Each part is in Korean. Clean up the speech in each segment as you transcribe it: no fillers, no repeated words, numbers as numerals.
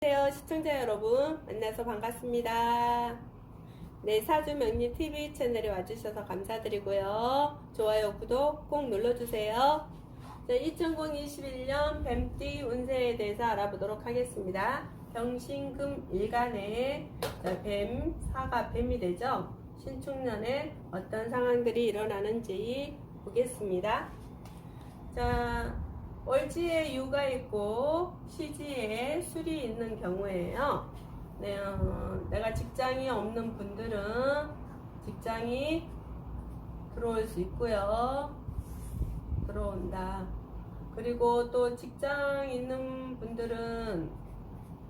안녕하세요 시청자 여러분, 만나서 반갑습니다. 네, 사주명리TV 채널에 와주셔서 감사드리고요. 좋아요, 구독 꼭 눌러주세요. 2021년 뱀띠 운세에 대해서 알아보도록 하겠습니다. 병신금 일간에 뱀, 사가 뱀이 되죠. 신축년에 어떤 상황들이 일어나는지 보겠습니다. 자, 월지에 유가 있고 시지에 술이 있는 경우에요. 네, 내가 직장이 없는 분들은 직장이 들어올 수 있고요. 들어온다. 그리고 또 직장 있는 분들은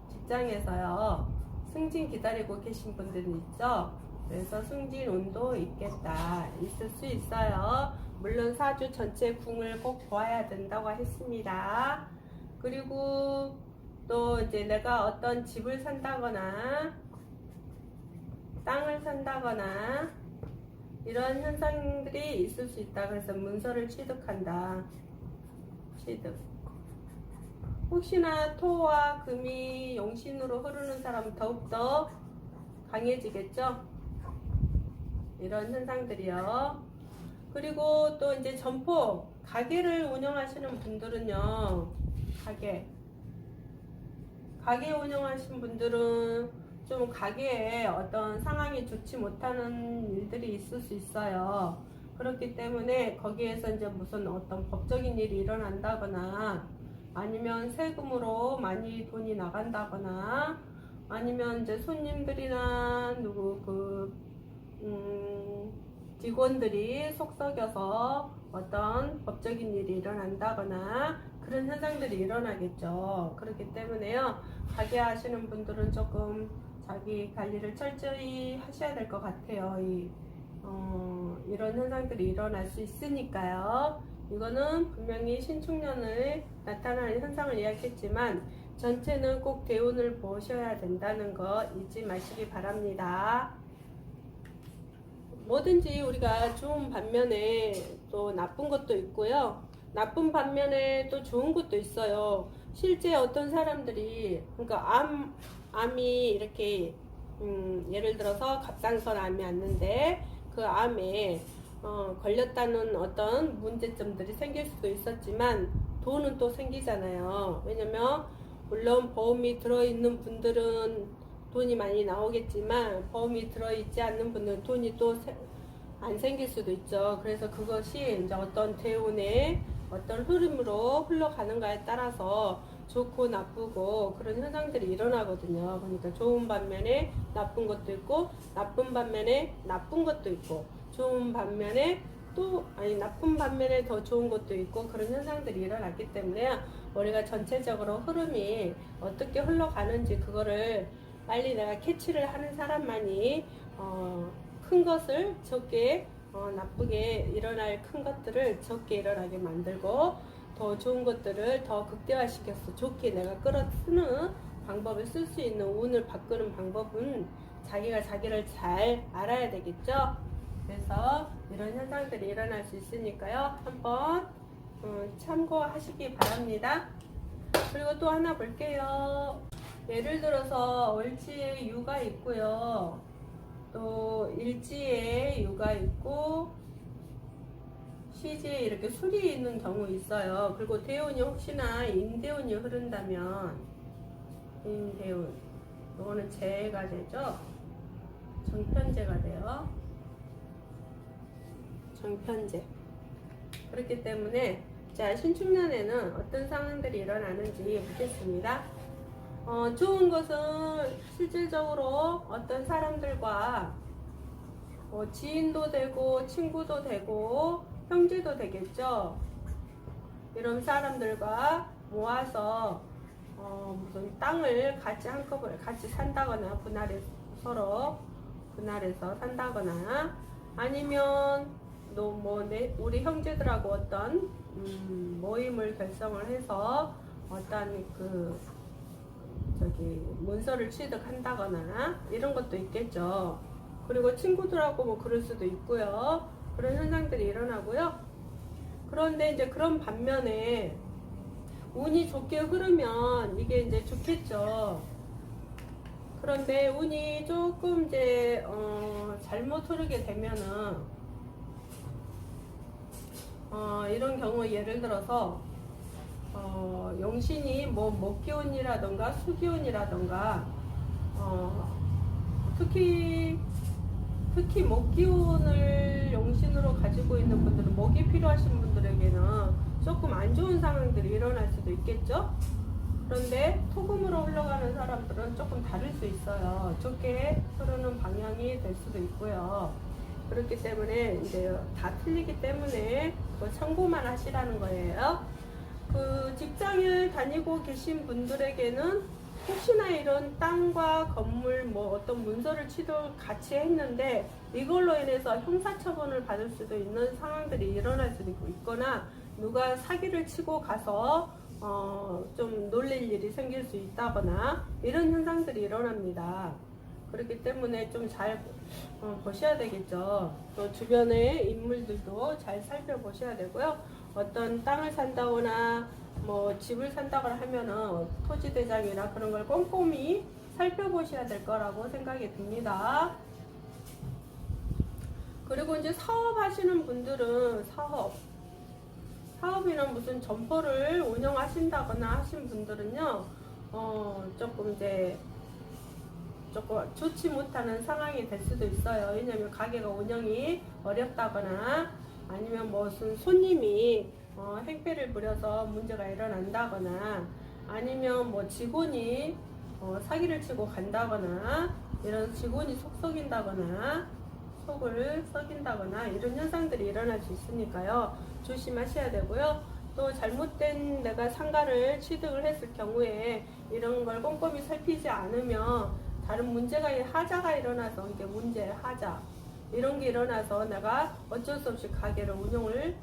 직장에서요, 승진 기다리고 계신 분들은 있죠. 그래서 승진 운도 있겠다. 있을 수 있어요. 물론 사주 전체 궁을 꼭 보아야 된다고 했습니다. 그리고 또 이제 내가 어떤 집을 산다거나 땅을 산다거나 이런 현상들이 있을 수 있다. 그래서 문서를 취득한다. 취득. 혹시나 토와 금이 용신으로 흐르는 사람은 더욱더 강해지겠죠? 이런 현상들이요. 그리고 또 이제 점포, 가게를 운영하시는 분들은요, 가게 운영하시는 분들은 좀 가게에 어떤 상황이 좋지 못하는 일들이 있을 수 있어요. 그렇기 때문에 거기에서 이제 무슨 어떤 법적인 일이 일어난다거나 아니면 세금으로 많이 돈이 나간다거나 아니면 이제 손님들이나 직원들이 속썩여서 어떤 법적인 일이 일어난다거나 그런 현상들이 일어나겠죠. 그렇기 때문에요, 가게 하시는 분들은 조금 자기 관리를 철저히 하셔야 될 것 같아요. 이런 현상들이 일어날 수 있으니까요. 이거는 분명히 신축년을 나타나는 현상을 이야기했지만 전체는 꼭 대운을 보셔야 된다는 거 잊지 마시기 바랍니다. 뭐든지 우리가 좋은 반면에 또 나쁜 것도 있고요. 나쁜 반면에 또 좋은 것도 있어요. 실제 어떤 사람들이, 그러니까 암이 이렇게 예를 들어서 갑상선 암이 왔는데 그 암에 걸렸다는 어떤 문제점들이 생길 수도 있었지만 돈은 또 생기잖아요. 왜냐면 물론 보험이 들어있는 분들은 돈이 많이 나오겠지만 보험이 들어있지 않는 분들은 돈이 또 안 생길 수도 있죠. 그래서 그것이 이제 어떤 대운의 어떤 흐름으로 흘러가는가에 따라서 좋고 나쁘고 그런 현상들이 일어나거든요. 그러니까 좋은 반면에 나쁜 것도 있고 나쁜 반면에 나쁜 것도 있고 좋은 반면에 나쁜 반면에 더 좋은 것도 있고 그런 현상들이 일어났기 때문에 우리가 전체적으로 흐름이 어떻게 흘러가는지 그거를 빨리 내가 캐치를 하는 사람만이 큰 것을 적게 나쁘게 일어날 큰 것들을 적게 일어나게 만들고 더 좋은 것들을 더 극대화시켜서 좋게 내가 끌어쓰는 방법을 쓸 수 있는 운을 바꾸는 방법은 자기가 자기를 잘 알아야 되겠죠. 그래서 이런 현상들이 일어날 수 있으니까요, 한번 참고하시기 바랍니다. 그리고 또 하나 볼게요. 예를 들어서 월지에 유가 있고요, 또 일지에 유가 있고 시지에 이렇게 술이 있는 경우 있어요. 그리고 대운이 혹시나 인대운이 흐른다면 인대운, 이거는 재가 되죠. 정편재가 돼요. 정편재. 그렇기 때문에 자, 신축년에는 어떤 상황들이 일어나는지 보겠습니다. 좋은 것은 실질적으로 어떤 사람들과 지인도 되고 친구도 되고 형제도 되겠죠. 이런 사람들과 모아서 무슨 땅을 같이 한꺼번에 같이 산다거나 서로 분할해서 산다거나 아니면 우리 형제들하고 어떤 모임을 결성을 해서 어떤 문서를 취득한다거나 이런 것도 있겠죠. 그리고 친구들하고 뭐 그럴 수도 있고요. 그런 현상들이 일어나고요. 그런데 이제 그런 반면에 운이 좋게 흐르면 이게 이제 좋겠죠. 그런데 운이 조금 이제 잘못 흐르게 되면은 이런 경우 예를 들어서 용신이 뭐 목기운이라던가 수기운이라던가 특히 목기운을 용신으로 가지고 있는 분들은, 목이 필요하신 분들에게는 조금 안 좋은 상황들이 일어날 수도 있겠죠. 그런데 토금으로 흘러가는 사람들은 조금 다를 수 있어요. 좋게 흐르는 방향이 될 수도 있고요. 그렇기 때문에 이제 다 틀리기 때문에 그거 참고만 하시라는 거예요. 그 직장을 다니고 계신 분들에게는 혹시나 이런 땅과 건물 뭐 어떤 문서를 같이 했는데 이걸로 인해서 형사처분을 받을 수도 있는 상황들이 일어날 수도 있거나, 누가 사기를 치고 가서 좀 놀릴 일이 생길 수 있다거나 이런 현상들이 일어납니다. 그렇기 때문에 좀 잘 보셔야 되겠죠. 또 주변의 인물들도 잘 살펴보셔야 되고요. 어떤 땅을 산다거나 뭐 집을 산다거나 하면은 토지대장이나 그런 걸 꼼꼼히 살펴보셔야 될 거라고 생각이 듭니다. 그리고 이제 사업하시는 분들은 사업이나 무슨 점포를 운영하신다거나 하신 분들은요, 조금 이제 조금 좋지 못하는 상황이 될 수도 있어요. 왜냐면 가게가 운영이 어렵다거나 아니면 무슨 손님이 행패를 부려서 문제가 일어난다거나 아니면 뭐 직원이 사기를 치고 간다거나 이런 직원이 속을 썩인다거나 이런 현상들이 일어날 수 있으니까요. 조심하셔야 되고요. 또 잘못된 내가 상가를 취득을 했을 경우에 이런 걸 꼼꼼히 살피지 않으면 다른 문제가, 하자가 일어나서, 이게 하자 이런 게 일어나서 내가 어쩔 수 없이 가게를 운영을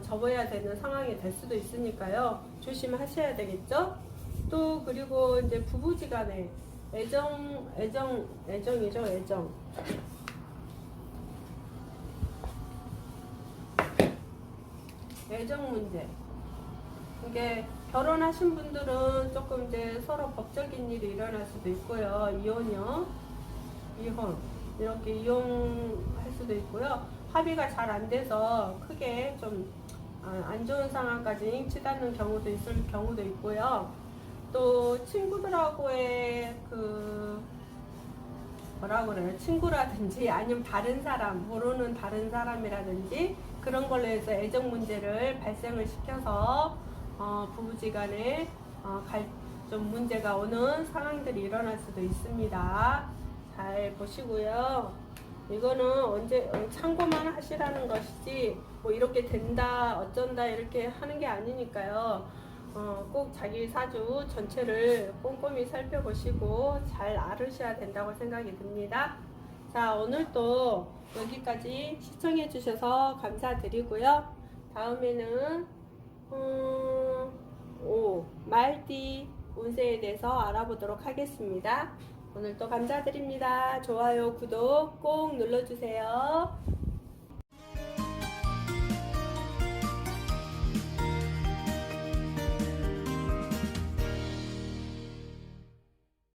접어야 되는 상황이 될 수도 있으니까요. 조심하셔야 되겠죠. 또 그리고 이제 부부지간에 애정이죠. 애정 문제. 이게 결혼하신 분들은 조금 이제 서로 법적인 일이 일어날 수도 있고요. 이혼 이렇게 이혼할 수도 있고요. 합의가 잘 안 돼서 크게 좀 안 좋은 상황까지 치닫는 경우도 있을 경우도 있고요. 또 친구들하고의 친구라든지 아니면 다른 사람, 모르는 다른 사람이라든지 그런 걸로 해서 애정 문제를 발생을 시켜서 부부지간에 좀 문제가 오는 상황들이 일어날 수도 있습니다. 잘 보시고요. 이거는 참고만 하시라는 것이지 뭐 이렇게 된다 어쩐다 이렇게 하는 게 아니니까요. 꼭 자기 사주 전체를 꼼꼼히 살펴보시고 잘 알으셔야 된다고 생각이 듭니다. 자, 오늘도 여기까지 시청해 주셔서 감사드리고요. 다음에는 말띠 운세에 대해서 알아보도록 하겠습니다. 오늘도 감사드립니다. 좋아요, 구독 꼭 눌러주세요.